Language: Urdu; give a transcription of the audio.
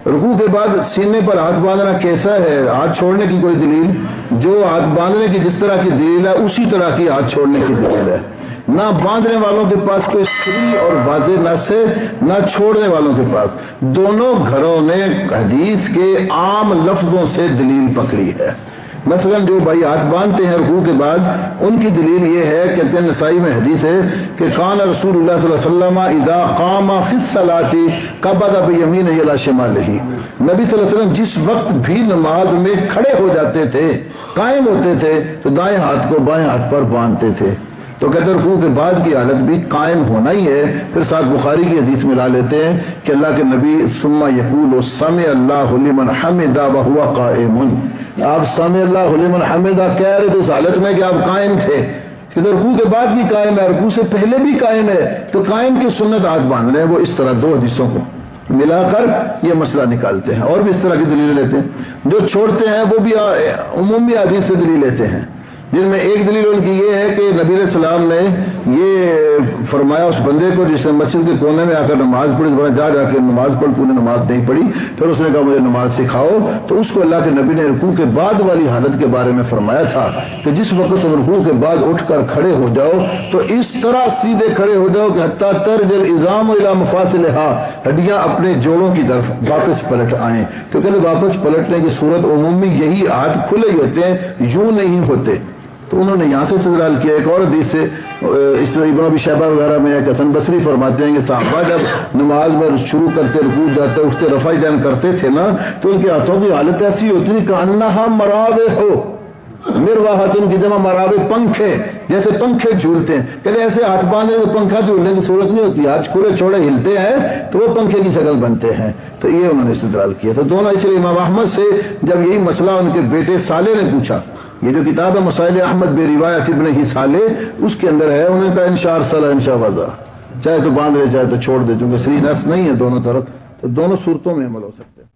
رکوع کے بعد سینے پر ہاتھ باندھنا کیسا ہے؟ ہاتھ چھوڑنے کی کوئی دلیل؟ جو ہاتھ باندھنے کی جس طرح کی دلیل ہے اسی طرح کی ہاتھ چھوڑنے کی دلیل ہے۔ نہ باندھنے والوں کے پاس کوئی صریح اور واضح نص ہے، نہ چھوڑنے والوں کے پاس۔ دونوں گھروں نے حدیث کے عام لفظوں سے دلیل پکڑی ہے۔ مثلا جو بھائی ہاتھ باندھتے ہیں رکوع کے بعد، ان کی دلیل یہ ہے، کہتے ہیں نسائی میں حدیث ہے کہ کان رسول اللہ صلی اللہ علیہ وسلم اذا قام فی الصلاۃ قبض بیمینہ الی شمالہ، نبی صلی اللہ علیہ وسلم جس وقت بھی نماز میں کھڑے ہو جاتے تھے، قائم ہوتے تھے، تو دائیں ہاتھ کو بائیں ہاتھ پر باندھتے تھے۔ تو کہتے ہیں رکوع کے بعد کی حالت بھی قائم ہونا ہی ہے۔ پھر ساتھ بخاری کی حدیث میں لا لیتے ہیں کہ اللہ کے نبی ثم یقول سمع اللہ لمن حمدہ وہو قائم، آپ سمع اللہ لمن حمدہ کہہ رہے تھے اس حالت میں کہ آپ قائم تھے، کہ رکوع کے بعد بھی قائم ہے، رکوع سے پہلے بھی قائم ہے، تو قائم کی سنت ہاتھ باندھ رہے ہیں۔ وہ اس طرح دو حدیثوں کو ملا کر یہ مسئلہ نکالتے ہیں، اور بھی اس طرح کی دلیل لیتے ہیں۔ جو چھوڑتے ہیں وہ بھی عمومی حدیث سے دلیل لیتے ہیں، جن میں ایک دلیل ان کی یہ ہے کہ نبی علیہ السلام نے یہ فرمایا اس بندے کو جس نے مسجد کے کونے میں آ کر نماز پڑھی، جا کے نماز پڑھ، تو نے نماز نہیں پڑھی، پھر اس نے کہا مجھے نماز سکھاؤ، تو اس کو اللہ کے نبی نے رکوع کے بعد والی حالت کے بارے میں فرمایا تھا کہ جس وقت تم رکوع کے بعد اٹھ کر کھڑے ہو جاؤ تو اس طرح سیدھے کھڑے ہو جاؤ کہ حتیٰ ترج العظام الی مفاصلھا، ہڈیاں اپنے جوڑوں کی طرف واپس پلٹ آئیں۔ تو کہتے واپس پلٹنے کی صورت عمومی یہی، ہاتھ کھلے ہی ہوتے ہیں، یوں نہیں ہوتے۔ تو انہوں نے یہاں سے استدلال کیا۔ ایک اور حدیث سے اس طرح ابن ابی شیبہ وغیرہ میں ایک حسن بصری فرماتے ہیں کہ صحابہ جب نماز میں شروع کرتے، رکوع جاتے، اٹھتے، رفع دین کرتے تھے نا، تو ان کے ہاتھوں کی حالت ایسی ہوتی تھی کہ انہا مراوے ہو، مرواحت ان کی جمع مراوے، پنکھے، جیسے پنکھے جھولتے ہیں۔ کہتے ایسے ہاتھ باندھنے تو پنکھا جھولنے کی صورت نہیں ہوتی، ہاتھ کھلے چھوڑے ہلتے ہیں تو وہ پنکھے کی شکل بنتے ہیں۔ تو یہ انہوں نے استدلال کیا۔ تو دونوں، اس لیے امام احمد سے جب یہی مسئلہ ان کے بیٹے صالح نے پوچھا، یہ جو کتاب ہے مسائل احمد بے روایت ابن ہی صالح، اس کے اندر ہے، انہوں نے کہا انشاء ارسلہ انشاء وضع، چاہے تو باندھ لے چاہے تو چھوڑ دے، چونکہ صریح نص نہیں ہے دونوں طرف، تو دونوں صورتوں میں عمل ہو سکتے ہیں۔